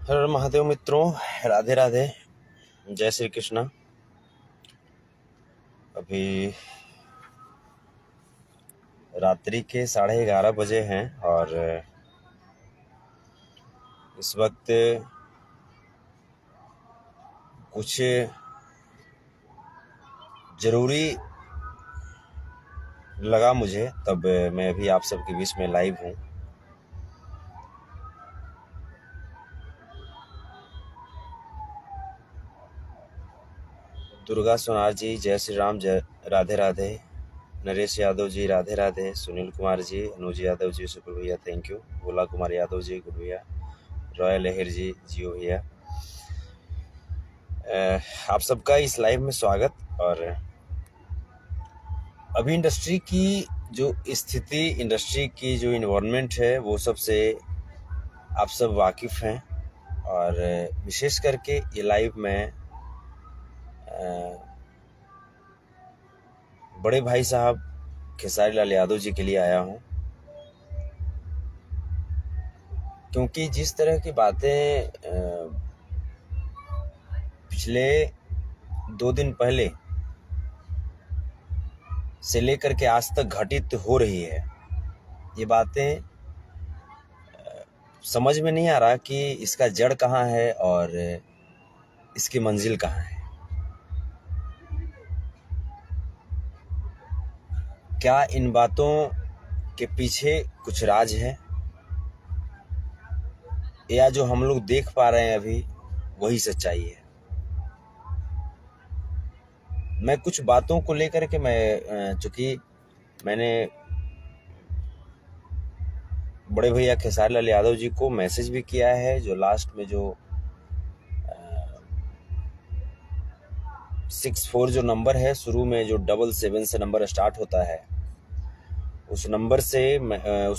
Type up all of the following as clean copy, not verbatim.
हर हर महादेव मित्रों, राधे राधे, जय श्री कृष्णा। अभी रात्रि के 11:30 बजे हैं और इस वक्त कुछ ज़रूरी लगा मुझे, तब मैं अभी आप सबके बीच में लाइव हूँ। दुर्गा सोनार जी, जय श्री राम, जय राधे राधे। नरेश यादव जी, राधे राधे। सुनील कुमार जी, अनुज यादव जी, सुपर भैया, thank you. Bhola Kumar Yadav ji, good भैया। रॉय लहर जी, जियो भैया। आप सबका इस लाइव में स्वागत। और अभी इंडस्ट्री की जो स्थिति, इंडस्ट्री की जो इन्वायरमेंट है, वो सबसे आप सब वाकिफ़ हैं। और विशेष करके ये लाइव मैं बड़े भाई साहब खेसारी लाल यादव जी के लिए आया हूँ, क्योंकि जिस तरह की बातें पिछले 2 दिन पहले से लेकर के आज तक घटित हो रही है, ये बातें समझ में नहीं आ रहा कि इसका जड़ कहाँ है और इसकी मंजिल कहाँ है। क्या इन बातों के पीछे कुछ राज है, या जो हम लोग देख पा रहे हैं अभी वही सच्चाई है। मैं कुछ बातों को लेकर के चूँकि मैंने बड़े भैया खेसारी लाल यादव जी को मैसेज भी किया है, जो लास्ट में जो 64 जो नंबर है, शुरू में जो 77 से नंबर स्टार्ट होता है, उस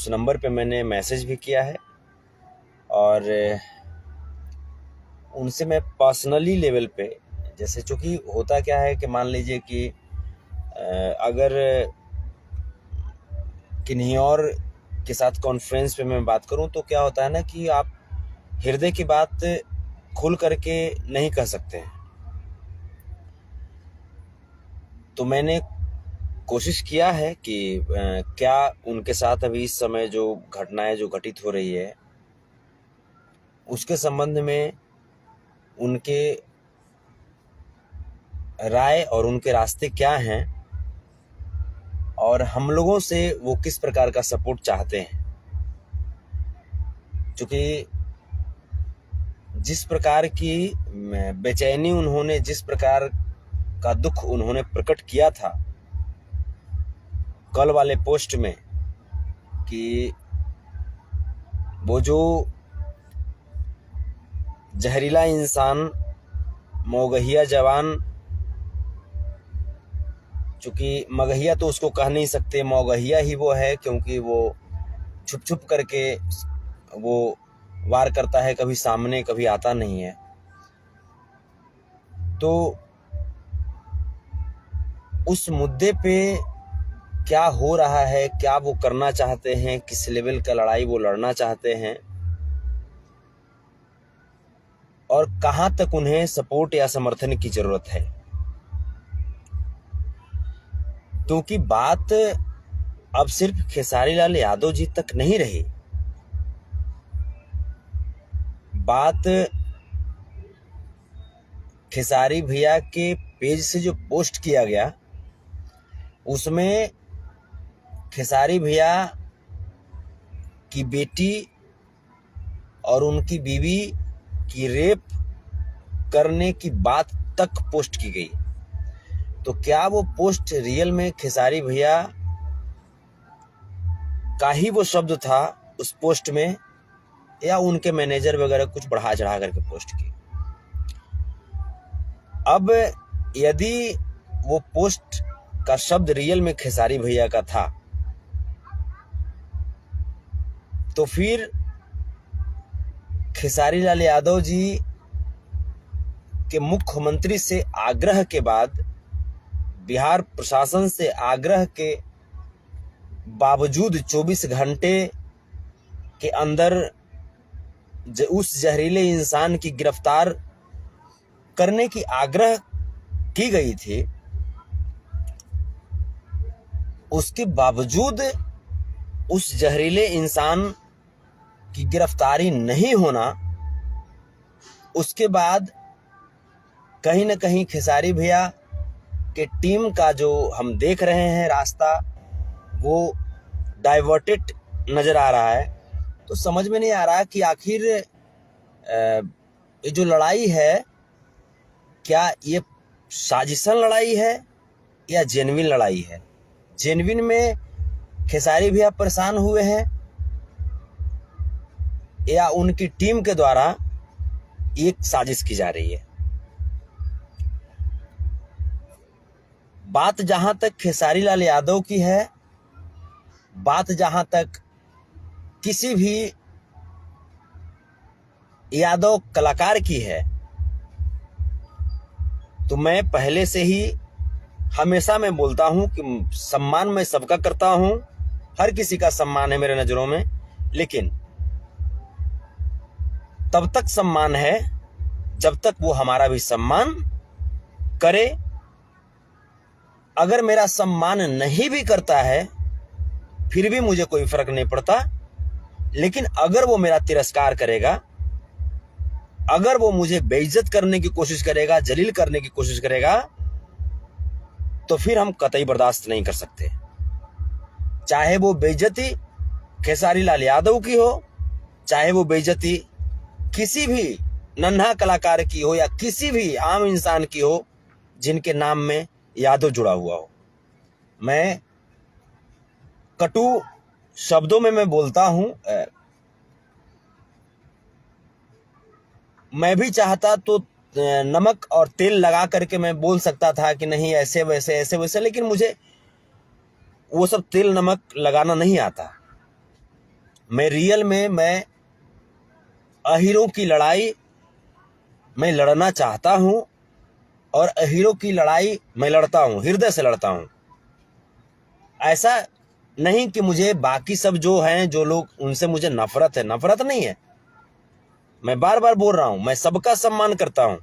नंबर पे मैंने मैसेज भी किया है। और उनसे मैं पर्सनली लेवल पे, जैसे चूँकि होता क्या है कि मान लीजिए कि अगर किन्हीं और के साथ कॉन्फ्रेंस पे मैं बात करूं, तो क्या होता है ना कि आप हृदय की बात खुल करके नहीं कह सकते हैं। तो मैंने कोशिश किया है कि क्या उनके साथ अभी इस समय जो घटनाएं जो घटित हो रही है, उसके संबंध में उनके राय और उनके रास्ते क्या हैं, और हम लोगों से वो किस प्रकार का सपोर्ट चाहते हैं। क्योंकि जिस प्रकार की बेचैनी उन्होंने, जिस प्रकार का दुख उन्होंने प्रकट किया था कल वाले पोस्ट में, कि वो जो जहरीला इंसान मौगहिया जवान, चूँकि मगहिया तो उसको कह नहीं सकते, मौगहिया ही वो है, क्योंकि वो छुप छुप करके वो वार करता है, कभी सामने कभी आता नहीं है। तो उस मुद्दे पे क्या हो रहा है, क्या वो करना चाहते हैं, किस लेवल का लड़ाई वो लड़ना चाहते हैं, और कहां तक उन्हें सपोर्ट या समर्थन की जरूरत है। क्योंकि बात अब सिर्फ खेसारी लाल यादव जी तक नहीं रही, बात खेसारी भैया के पेज से जो पोस्ट किया गया, उसमें खेसारी भैया की बेटी और उनकी बीवी की रेप करने की बात तक पोस्ट की गई। तो क्या वो पोस्ट रियल में खेसारी भैया का ही वो शब्द था उस पोस्ट में, या उनके मैनेजर वगैरह कुछ बढ़ा चढ़ा करके पोस्ट की। अब यदि वो पोस्ट का शब्द रियल में खेसारी भैया का था, तो फिर खेसारी लाल यादव जी के मुख्यमंत्री से आग्रह के बाद, बिहार प्रशासन से आग्रह के बावजूद 24 घंटे के अंदर उस जहरीले इंसान की गिरफ्तार करने की आग्रह की गई थी, उसके बावजूद उस जहरीले इंसान की गिरफ्तारी नहीं होना, उसके बाद कहीं न कहीं खेसारी भैया के टीम का जो हम देख रहे हैं रास्ता, वो डाइवर्टेड नज़र आ रहा है। तो समझ में नहीं आ रहा कि आखिर ये जो लड़ाई है, क्या ये साजिशन लड़ाई है या जेन्युइन लड़ाई है। जेन्युइन में खेसारी भैया परेशान हुए हैं या उनकी टीम के द्वारा एक साजिश की जा रही है। बात जहां तक खेसारी लाल यादव की है, बात जहां तक किसी भी यादव कलाकार की है, तो मैं पहले से ही हमेशा मैं बोलता हूं कि सम्मान मैं सबका करता हूं, हर किसी का सम्मान है मेरे नजरों में, लेकिन तब तक सम्मान है जब तक वो हमारा भी सम्मान करे। अगर मेरा सम्मान नहीं भी करता है फिर भी मुझे कोई फर्क नहीं पड़ता, लेकिन अगर वो मेरा तिरस्कार करेगा, अगर वो मुझे बेइज्जत करने की कोशिश करेगा, जलील करने की कोशिश करेगा, तो फिर हम कतई बर्दाश्त नहीं कर सकते। चाहे वो बेइज्जती खेसारी लाल यादव की हो, चाहे वो बेइज्जती किसी भी नन्हा कलाकार की हो या किसी भी आम इंसान की हो जिनके नाम में यादव जुड़ा हुआ हो। मैं कटु शब्दों में मैं बोलता हूं, मैं भी चाहता तो नमक और तेल लगा करके मैं बोल सकता था कि नहीं ऐसे वैसे ऐसे वैसे, लेकिन मुझे वो सब तेल नमक लगाना नहीं आता। मैं रियल में मैं अहीरों की लड़ाई मैं लड़ना चाहता हूं और अहीरों की लड़ाई मैं लड़ता हूं, हृदय से लड़ता हूं। ऐसा नहीं कि मुझे बाकी सब जो हैं, जो लोग, उनसे मुझे नफरत है, नफरत नहीं है। मैं बार बार बोल रहा हूं, मैं सबका सम्मान करता हूं,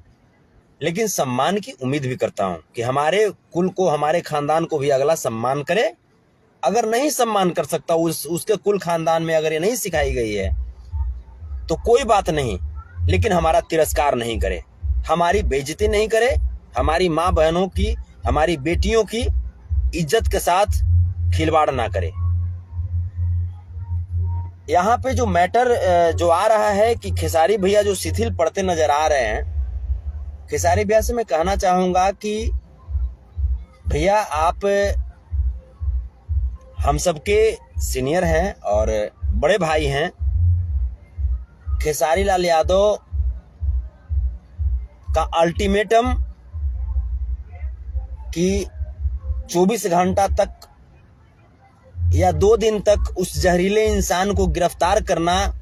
लेकिन सम्मान की उम्मीद भी करता हूं कि हमारे कुल को, हमारे खानदान को भी अगला सम्मान करे। अगर नहीं सम्मान कर सकता, उसके कुल खानदान में अगर ये नहीं सिखाई गई है तो कोई बात नहीं, लेकिन हमारा तिरस्कार नहीं करे, हमारी बेइज्जती नहीं करे, हमारी माँ बहनों की, हमारी बेटियों की इज्जत के साथ खिलवाड़ ना करे। यहाँ पे जो मैटर जो आ रहा है कि खेसारी भैया जो शिथिल पड़ते नजर आ रहे हैं, खेसारी भैया से मैं कहना चाहूंगा कि भैया आप हम सबके सीनियर हैं और बड़े भाई हैं। खेसारी लाल यादव का अल्टीमेटम कि 24 घंटा तक या 2 दिन तक उस जहरीले इंसान को गिरफ्तार करना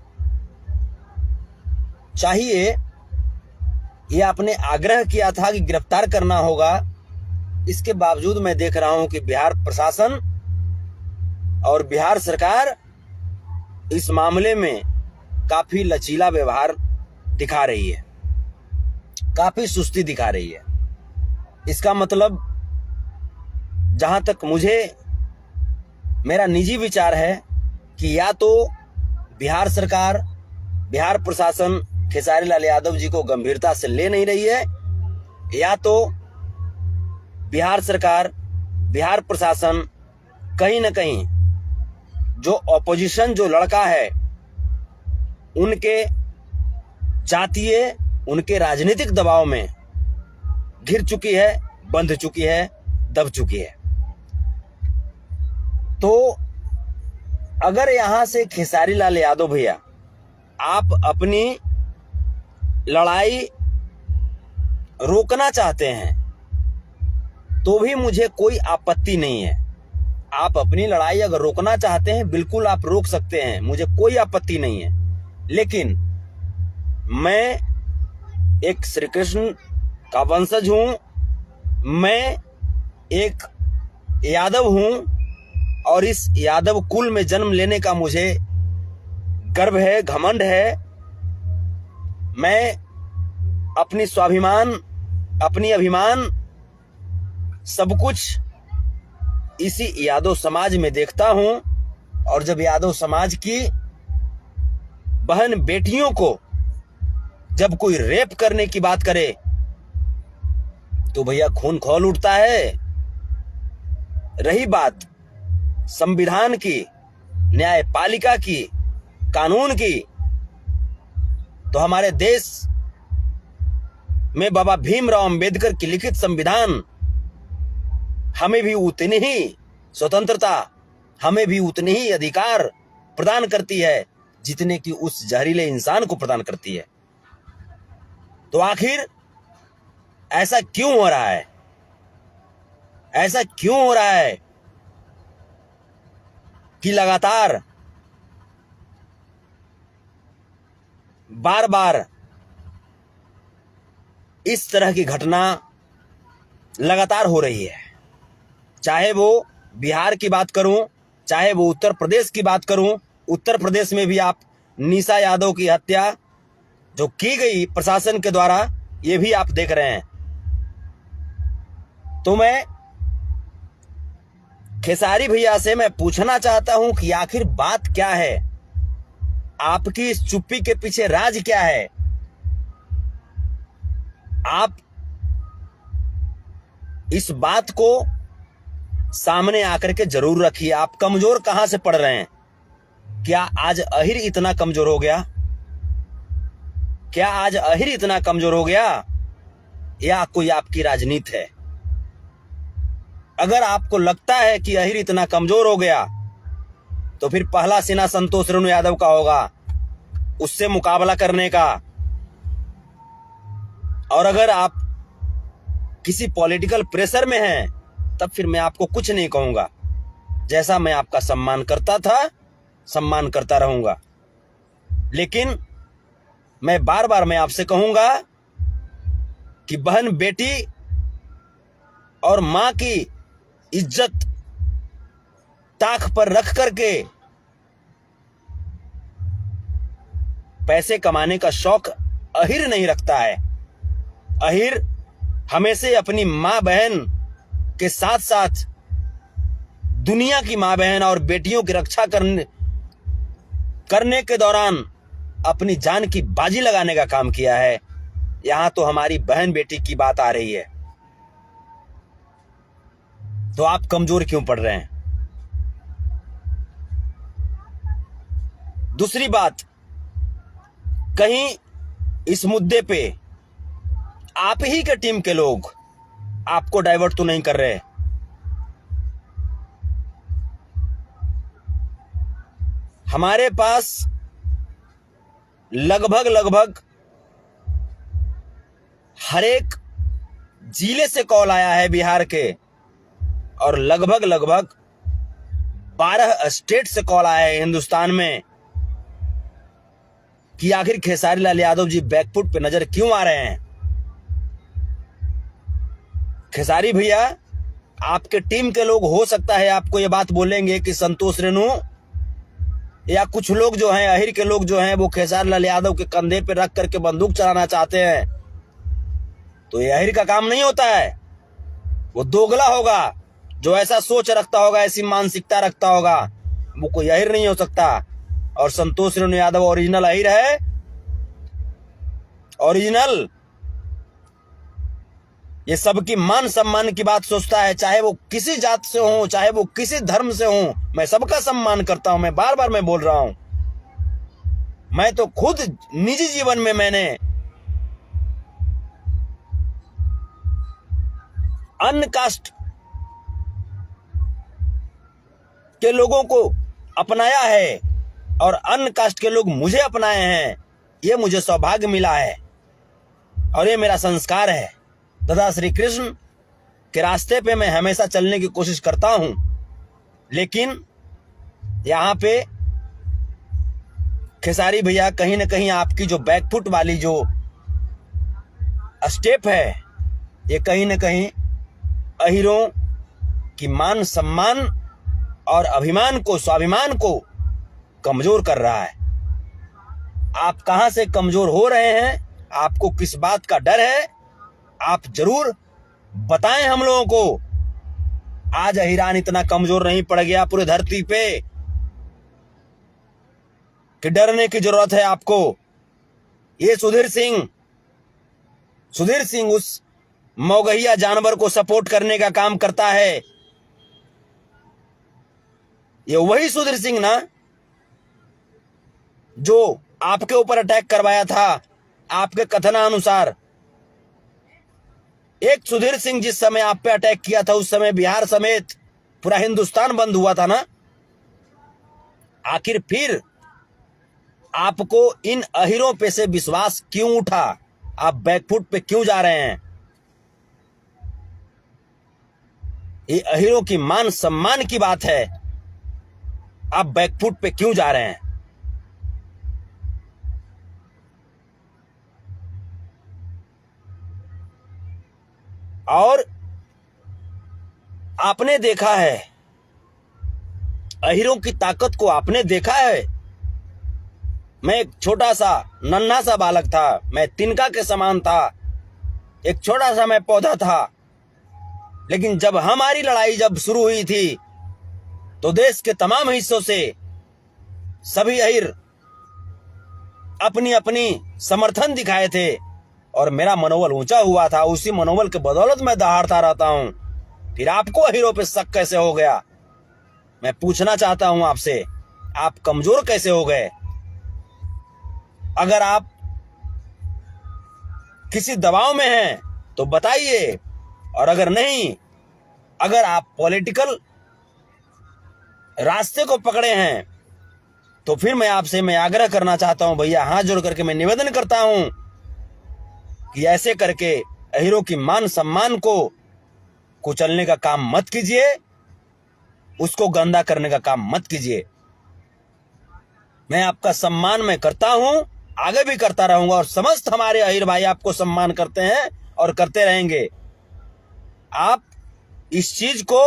चाहिए, यह आपने आग्रह किया था कि गिरफ्तार करना होगा। इसके बावजूद मैं देख रहा हूं कि बिहार प्रशासन और बिहार सरकार इस मामले में काफी लचीला व्यवहार दिखा रही है, काफी सुस्ती दिखा रही है। इसका मतलब जहां तक मुझे, मेरा निजी विचार है कि या तो बिहार सरकार, बिहार प्रशासन खेसारी लाल यादव जी को गंभीरता से ले नहीं रही है, या तो बिहार सरकार, बिहार प्रशासन कहीं ना कहीं जो ऑपोजिशन जो लड़का है उनके जातीय, उनके राजनीतिक दबाव में घिर चुकी है, बंध चुकी है, दब चुकी है। तो अगर यहां से खेसारी लाल यादव भैया आप अपनी लड़ाई रोकना चाहते हैं तो भी मुझे कोई आपत्ति नहीं है। आप अपनी लड़ाई अगर रोकना चाहते हैं बिल्कुल आप रोक सकते हैं, मुझे कोई आपत्ति नहीं है। लेकिन मैं एक श्री कृष्ण का वंशज हूं, मैं एक यादव हूं और इस यादव कुल में जन्म लेने का मुझे गर्व है, घमंड है। मैं अपनी स्वाभिमान, अपनी अभिमान सब कुछ इसी यादव समाज में देखता हूं। और जब यादव समाज की बहन बेटियों को जब कोई रेप करने की बात करे तो भैया खून खौल उठता है। रही बात संविधान की, न्यायपालिका की, कानून की, तो हमारे देश में बाबा भीमराव अंबेडकर की लिखित संविधान हमें भी उतनी ही स्वतंत्रता, हमें भी उतने ही अधिकार प्रदान करती है जितने कि उस जहरीले इंसान को प्रदान करती है। तो आखिर ऐसा क्यों हो रहा है? ऐसा क्यों हो रहा है कि लगातार बार बार इस तरह की घटना लगातार हो रही है? चाहे वो बिहार की बात करूं, चाहे वो उत्तर प्रदेश की बात करूं। उत्तर प्रदेश में भी आप निशा यादव की हत्या जो की गई प्रशासन के द्वारा, ये भी आप देख रहे हैं। तो मैं खेसारी भैया से मैं पूछना चाहता हूं कि आखिर बात क्या है? आपकी इस चुप्पी के पीछे राज क्या है? आप इस बात को सामने आकर के जरूर रखिए। आप कमजोर कहां से पड़ रहे हैं? क्या आज अहिर इतना कमजोर हो गया? क्या आज अहिर इतना कमजोर हो गया या कोई आपकी राजनीति है? अगर आपको लगता है कि अहिर इतना कमजोर हो गया तो फिर पहला सेना संतोष रेणु यादव का होगा, उससे मुकाबला करने का। और अगर आप किसी पॉलिटिकल प्रेशर में हैं तब फिर मैं आपको कुछ नहीं कहूंगा। जैसा मैं आपका सम्मान करता था, सम्मान करता रहूंगा। लेकिन मैं बार बार मैं आपसे कहूंगा कि बहन बेटी और मां की इज्जत ताक पर रख करके पैसे कमाने का शौक अहिर नहीं रखता है। अहिर हमेशा अपनी मां बहन के साथ साथ दुनिया की मां बहन और बेटियों की रक्षा करने के दौरान अपनी जान की बाजी लगाने का काम किया है। यहां तो हमारी बहन बेटी की बात आ रही है तो आप कमजोर क्यों पड़ रहे हैं? दूसरी बात, कहीं इस मुद्दे पे आप ही के टीम के लोग आपको डाइवर्ट तो नहीं कर रहे? हमारे पास लगभग हर एक जिले से कॉल आया है बिहार के, और लगभग 12 स्टेट से कॉल आया है हिंदुस्तान में कि आखिर खेसारी लाल यादव जी बैकफुट पे नजर क्यों आ रहे हैं। खेसारी भैया, आपके टीम के लोग हो सकता है आपको ये बात बोलेंगे कि संतोष रेणु या कुछ लोग जो हैं, अहिर के लोग जो हैं, वो खेसारी लाल यादव के कंधे पे रख करके बंदूक चलाना चाहते हैं। तो ये अहिर का काम नहीं होता है। वो दोगला होगा जो ऐसा सोच रखता होगा, ऐसी मानसिकता रखता होगा, वो कोई अहिर नहीं हो सकता। और संतोष रेणु यादव ओरिजिनल अहिर है, ओरिजिनल। ये सबकी मान सम्मान की बात सोचता है, चाहे वो किसी जात से हो, चाहे वो किसी धर्म से हो। मैं सबका सम्मान करता हूं। मैं बार बार मैं बोल रहा हूं, मैं तो खुद निजी जीवन में मैंने अन्य कास्ट के लोगों को अपनाया है और अन्य कास्ट के लोग मुझे अपनाए हैं। ये मुझे सौभाग्य मिला है और ये मेरा संस्कार है। दादा श्री कृष्ण के रास्ते पे मैं हमेशा चलने की कोशिश करता हूं। लेकिन यहां पे खेसारी भैया कहीं ना कहीं आपकी जो बैकफुट वाली जो स्टेप है, ये कहीं ना कहीं अहिरों की मान सम्मान और अभिमान को, स्वाभिमान को कमजोर कर रहा है। आप कहां से कमजोर हो रहे हैं आपको किस बात का डर है, आप जरूर बताएं हम लोगों को। आज अहिरान इतना कमजोर नहीं पड़ गया पूरी धरती पे कि डरने की जरूरत है आपको। ये सुधीर सिंह उस मौगहिया जानवर को सपोर्ट करने का काम करता है। ये वही सुधीर सिंह ना जो आपके ऊपर अटैक करवाया था। आपके कथनानुसार एक सुधीर सिंह जिस समय आप पे अटैक किया था उस समय बिहार समेत पूरा हिंदुस्तान बंद हुआ था ना। आखिर फिर आपको इन अहिरों पे से विश्वास क्यों उठा? आप बैकफुट पे क्यों जा रहे हैं? ये अहिरों की मान सम्मान की बात है, आप बैकफुट पे क्यों जा रहे हैं? और आपने देखा है अहिरों की ताकत को, आपने देखा है। मैं एक छोटा सा नन्हा सा बालक था, मैं तिनका के समान था, एक छोटा सा मैं पौधा था। लेकिन जब हमारी लड़ाई जब शुरू हुई थी तो देश के तमाम हिस्सों से सभी अहिर अपनी अपनी समर्थन दिखाए थे और मेरा मनोबल ऊंचा हुआ था। उसी मनोबल के बदौलत मैं दहाड़ता रहता हूं। फिर आपको अहिरों पे शक कैसे हो गया? मैं पूछना चाहता हूं आपसे, आप कमजोर कैसे हो गए? अगर आप किसी दबाव में हैं तो बताइए, और अगर नहीं, अगर आप पॉलिटिकल रास्ते को पकड़े हैं तो फिर मैं आग्रह करना चाहता हूं भैया, हाथ जोड़ करके मैं निवेदन करता हूं कि ऐसे करके अहिरों की मान सम्मान को कुचलने का काम मत कीजिए, उसको गंदा करने का काम मत कीजिए। मैं आपका सम्मान मैं करता हूं, आगे भी करता रहूंगा, और समस्त हमारे अहिर भाई आपको सम्मान करते हैं और करते रहेंगे। आप इस चीज को,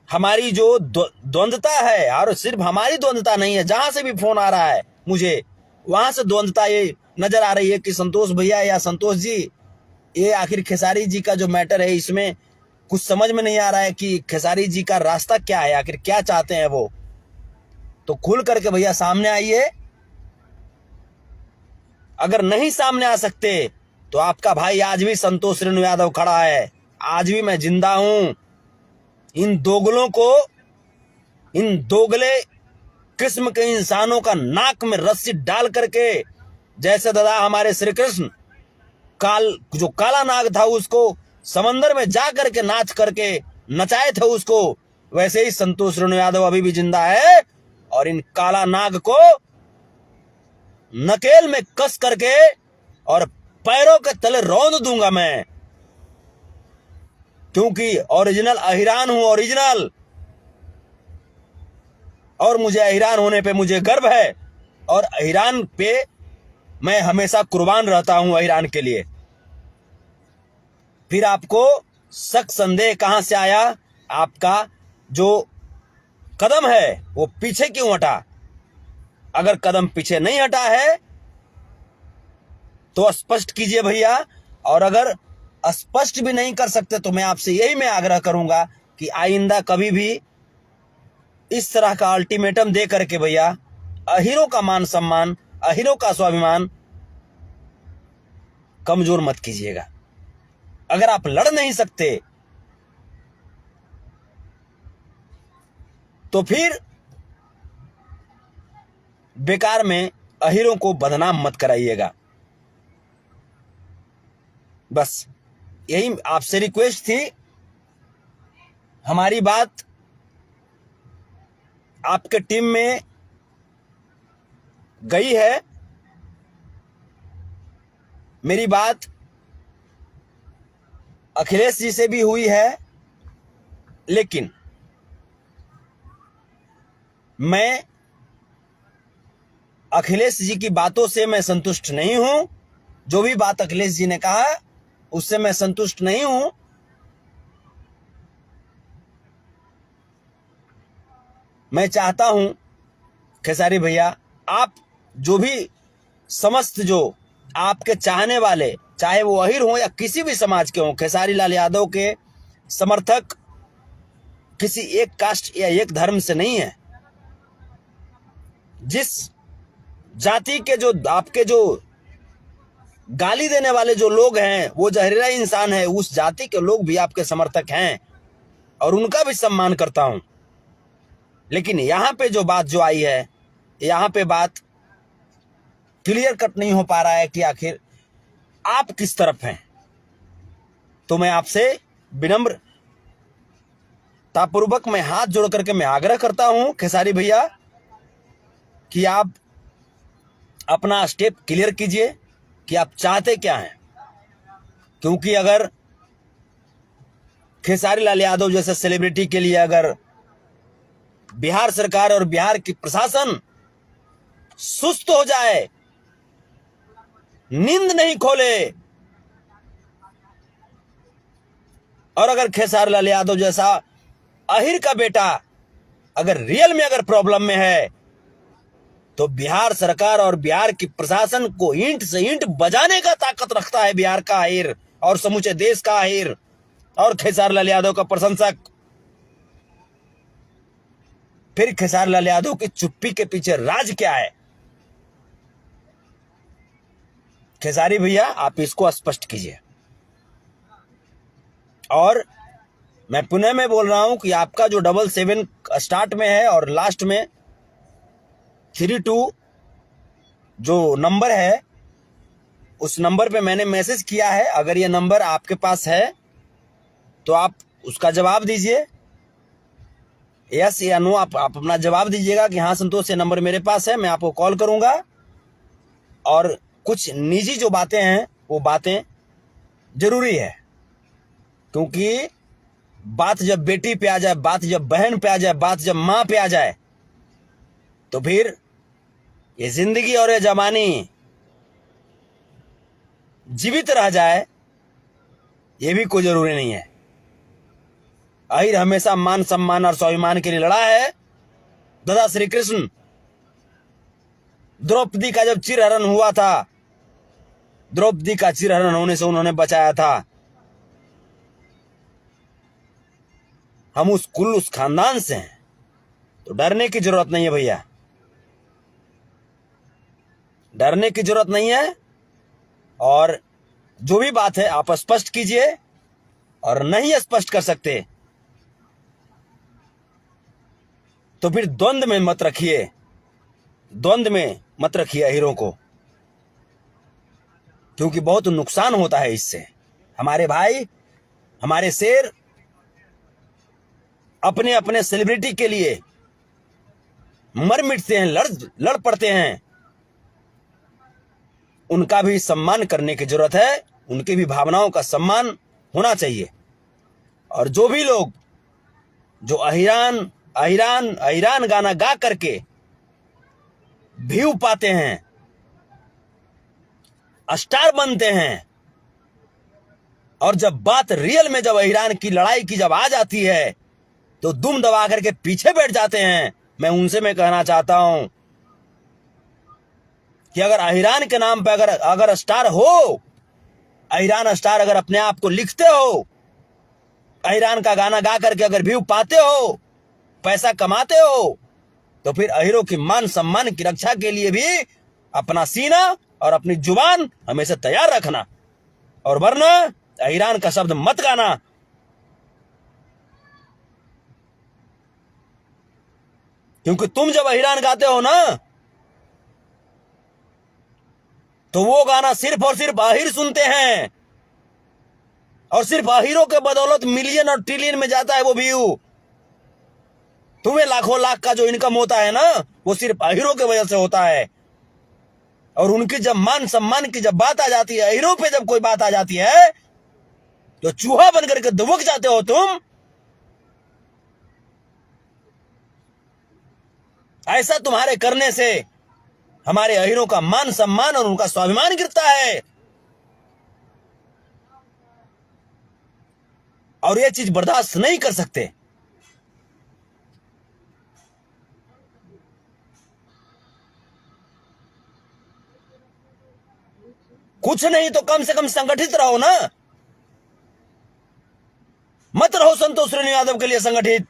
हमारी जो द्वंद्वता है, और सिर्फ हमारी द्वंद्वता नहीं है, जहां से भी फोन आ रहा है मुझे वहां से द्वंद्वता ये नजर आ रही है कि संतोष भैया या संतोष जी, ये आखिर खेसारी जी का जो मैटर है इसमें कुछ समझ में नहीं आ रहा है कि खेसारी जी का रास्ता क्या है, आखिर क्या चाहते हैं वो। तो खुल करके भैया सामने आइए। अगर नहीं सामने आ सकते तो आपका भाई आज भी संतोष रेणु यादव खड़ा है, आज भी मैं जिंदा हूं। इन दोगलों को, इन दोगले किस्म के इंसानों का नाक में रस्सी डाल करके, जैसे दादा हमारे श्री कृष्ण जो काला नाग था उसको समंदर में जा करके नाच करके नचाए थे उसको, वैसे ही संतोष रेणु यादव अभी भी जिंदा है। और इन काला नाग को नकेल में कस करके और पैरों के तले रौंद दूंगा मैं, क्योंकि ओरिजिनल अहिरान हूं, ओरिजिनल। और मुझे अहिरान होने पे मुझे गर्व है, और अहिरान पे मैं हमेशा कुर्बान रहता हूं, अहिरान के लिए। फिर आपको शक संदेह कहां से आया? आपका जो कदम है वो पीछे क्यों हटा? अगर कदम पीछे नहीं हटा है तो स्पष्ट कीजिए भैया, और अगर स्पष्ट भी नहीं कर सकते तो मैं आपसे यही मैं आग्रह करूंगा कि आइंदा कभी भी इस तरह का अल्टीमेटम दे करके भैया अहिरों का मान सम्मान, अहिरों का स्वाभिमान कमजोर मत कीजिएगा। अगर आप लड़ नहीं सकते तो फिर बेकार में अहिरों को बदनाम मत कराइएगा। बस यही आपसे रिक्वेस्ट थी। हमारी बात आपके टीम में गई है, मेरी बात अखिलेश जी से भी हुई है, लेकिन मैं अखिलेश जी की बातों से मैं संतुष्ट नहीं हूं। जो भी बात अखिलेश जी ने कहा उससे मैं संतुष्ट नहीं हूं। मैं चाहता हूं खेसारी भैया, आप जो भी समस्त जो आपके चाहने वाले, चाहे वो अहिर हो या किसी भी समाज के हों, खेसारी लाल यादव के समर्थक किसी एक कास्ट या एक धर्म से नहीं है। जिस जाति के जो आपके जो गाली देने वाले जो लोग हैं वो जहरीला इंसान है, उस जाति के लोग भी आपके समर्थक हैं और उनका भी सम्मान करता हूं। लेकिन यहां पे जो बात जो आई है, यहां पे बात क्लियर कट नहीं हो पा रहा है कि आखिर आप किस तरफ हैं। तो मैं आपसे विनम्रतापूर्वक मैं हाथ जोड़ करके मैं आग्रह करता हूं खेसारी भैया कि आप अपना स्टेप क्लियर कीजिए कि आप चाहते क्या हैं। क्योंकि अगर खेसारी लाल यादव जैसे सेलिब्रिटी के लिए अगर बिहार सरकार और बिहार की प्रशासन सुस्त हो जाए, नींद नहीं खोले, और अगर खेसारी लाल यादव जैसा अहिर का बेटा अगर रियल में अगर प्रॉब्लम में है, तो बिहार सरकार और बिहार की प्रशासन को ईंट से ईंट बजाने का ताकत रखता है बिहार का अहिर और समूचे देश का अहिर और खेसारी लाल यादव का प्रशंसक। फिर खेसारी लाल यादव की चुप्पी के पीछे राज क्या है? खेसारी भैया आप इसको स्पष्ट कीजिए। और मैं पुनः में बोल रहा हूं कि आपका जो 77 स्टार्ट में है और लास्ट में 32 जो नंबर है, उस नंबर पे मैंने मैसेज किया है। अगर ये नंबर आपके पास है तो आप उसका जवाब दीजिए, यस या नो। आप अपना जवाब दीजिएगा कि हाँ संतोष, ये नंबर मेरे पास है, मैं आपको कॉल करूंगा। और कुछ निजी जो बातें हैं वो बातें जरूरी है, क्योंकि बात जब बेटी पे आ जाए, बात जब बहन पे आ जाए, बात जब मां पे आ जाए, तो फिर ये जिंदगी और ये जवानी जीवित रह जाए ये भी कोई जरूरी नहीं है। अहिर हमेशा मान सम्मान और स्वाभिमान के लिए लड़ा है। दादा श्री कृष्ण द्रौपदी का जब चिरहरण हुआ था, द्रौपदी का चिरहरण होने से उन्होंने बचाया था। हम उस खानदान से हैं, तो डरने की जरूरत नहीं है भैया, डरने की जरूरत नहीं है। और जो भी बात है आप स्पष्ट कीजिए, और नहीं स्पष्ट कर सकते तो फिर द्वंद्व में मत रखिए, द्वंद्व में मत रखिए अहिरों को, क्योंकि बहुत नुकसान होता है इससे। हमारे भाई, हमारे शेर अपने अपने सेलिब्रिटी के लिए मर मिटते हैं, लड़ पड़ते हैं। उनका भी सम्मान करने की जरूरत है, उनकी भी भावनाओं का सम्मान होना चाहिए। और जो भी लोग जो अहिरान अहिरान अहिरान गाना गा करके व्यू पाते हैं, स्टार बनते हैं, और जब बात रियल में जब अहिरान की लड़ाई की जब आ जाती है तो दुम दबा करके पीछे बैठ जाते हैं, मैं उनसे मैं कहना चाहता हूं कि अगर अहिरान के नाम पे अगर स्टार हो, अहिरान स्टार अगर अपने आप को लिखते हो, अहिरान का गाना गा करके अगर व्यू पाते हो, पैसा कमाते हो, तो फिर अहिरों की मान सम्मान की रक्षा के लिए भी अपना सीना और अपनी जुबान हमेशा तैयार रखना, और वरना अहिरान का शब्द मत गाना। क्योंकि तुम जब अहिरान गाते हो ना, तो वो गाना सिर्फ और सिर्फ अहिर सुनते हैं, और सिर्फ अहिरों के बदौलत मिलियन और ट्रिलियन में जाता है वो व्यू। तुम्हें लाखों लाख का जो इनकम होता है ना, वो सिर्फ अहिरों के वजह से होता है। और उनकी जब मान सम्मान की जब बात आ जाती है, अहिरों पे जब कोई बात आ जाती है, तो चूहा बनकर के दुबक जाते हो तुम। ऐसा तुम्हारे करने से हमारे अहिरों का मान सम्मान और उनका स्वाभिमान गिरता है, और ये चीज बर्दाश्त नहीं कर सकते। कुछ नहीं तो कम से कम संगठित रहो ना। मत रहो संतोष रेणु यादव के लिए संगठित,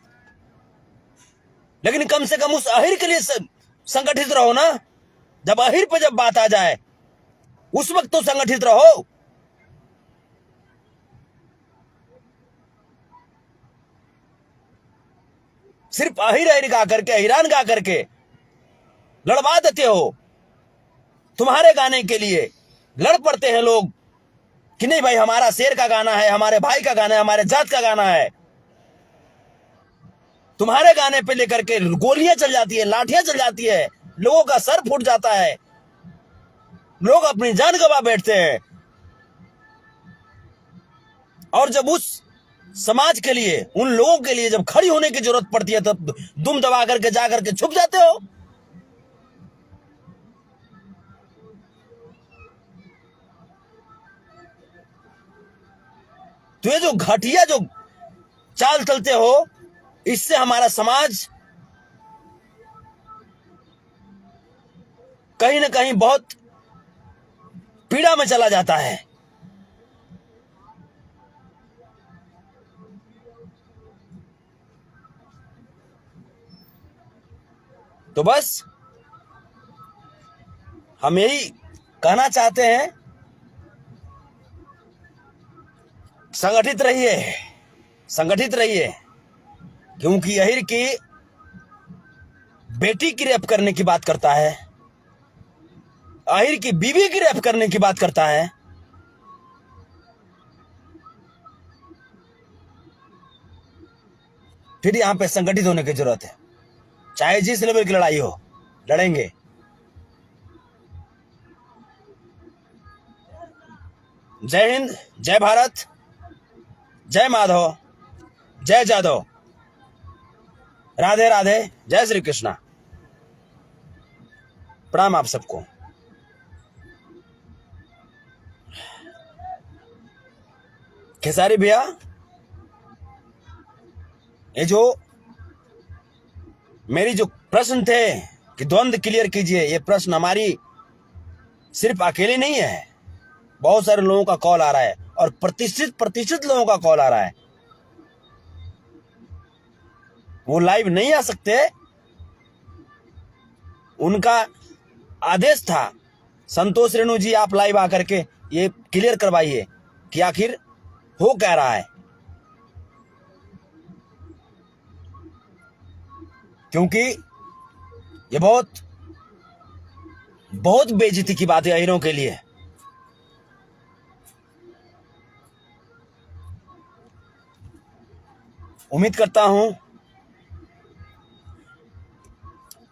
लेकिन कम से कम उस अहिर के लिए संगठित रहो ना। जब अहिर पे जब बात आ जाए उस वक्त तो संगठित रहो। सिर्फ अहिर अहिर गा करके, अहिरान गा करके लड़वा देते हो। तुम्हारे गाने के लिए लड़ पड़ते हैं लोग कि नहीं भाई हमारा शेर का गाना है, हमारे भाई का गाना है, हमारे जात का गाना है। तुम्हारे गाने पे लेकर के गोलियां चल जाती है, लाठियां चल जाती है, लोगों का सर फूट जाता है, लोग अपनी जान गंवा बैठते हैं। और जब उस समाज के लिए, उन लोगों के लिए जब खड़ी होने की जरूरत पड़ती है तब दुम दबा करके जा करके छुप जाते हो। तो ये जो घटिया जो चाल चलते हो, इससे हमारा समाज कहीं ना कहीं बहुत पीड़ा में चला जाता है। तो बस हम यही कहना चाहते हैं, संगठित रहिए, संगठित रहिए। क्योंकि अहिर की बेटी की रेप करने की बात करता है, अहिर की बीवी की रेप करने की बात करता है। फिर यहां पे संगठित होने की जरूरत है। चाहे जिस लेवल की लड़ाई हो, लड़ेंगे। जय हिंद, जय भारत, जय माधव, जय जादव, राधे राधे, जय श्री कृष्णा। प्रणाम आप सबको। खेसारी भैया, ये जो मेरी जो प्रश्न थे कि द्वंद्व क्लियर कीजिए, ये प्रश्न हमारी सिर्फ अकेले नहीं है, बहुत सारे लोगों का कॉल आ रहा है और प्रतिष्ठित लोगों का कॉल आ रहा है। वो लाइव नहीं आ सकते, उनका आदेश था संतोष रेणु जी आप लाइव आकर के ये क्लियर करवाइए कि आखिर हो क्या रहा है। क्योंकि ये बहुत बेइज्जती की बात है अहिरों के लिए। उम्मीद करता हूं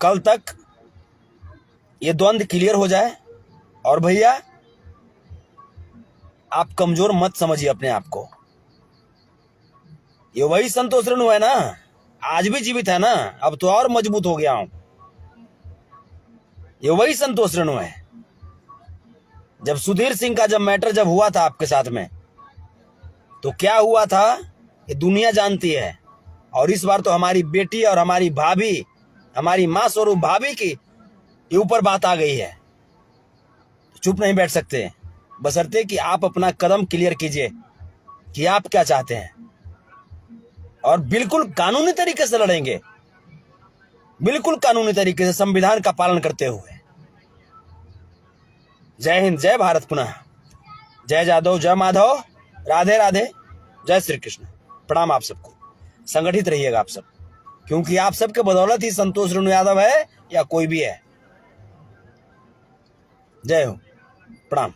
कल तक ये द्वंद्व क्लियर हो जाए। और भैया आप कमजोर मत समझिए अपने आप को। ये वही संतोष रेणु है ना, आज भी जीवित है ना, अब तो और मजबूत हो गया हूं। ये वही संतोष रेणु है। जब सुधीर सिंह का जब मैटर जब हुआ था आपके साथ में, तो क्या हुआ था ये दुनिया जानती है। और इस बार तो हमारी बेटी और हमारी भाभी, हमारी मां स्वरूप भाभी की ये ऊपर बात आ गई है। चुप नहीं बैठ सकते, बशर्ते कि आप अपना कदम क्लियर कीजिए कि आप क्या चाहते हैं। और बिल्कुल कानूनी तरीके से लड़ेंगे, बिल्कुल कानूनी तरीके से, संविधान का पालन करते हुए। जय हिंद, जय भारत, पुनः जय जादव, जय माधव, राधे राधे, जय श्री कृष्ण। प्रणाम आप सबको। संगठित रहिएगा आप सब, क्योंकि आप सबके बदौलत ही संतोष रेणु यादव है या कोई भी है। जय हो, प्रणाम।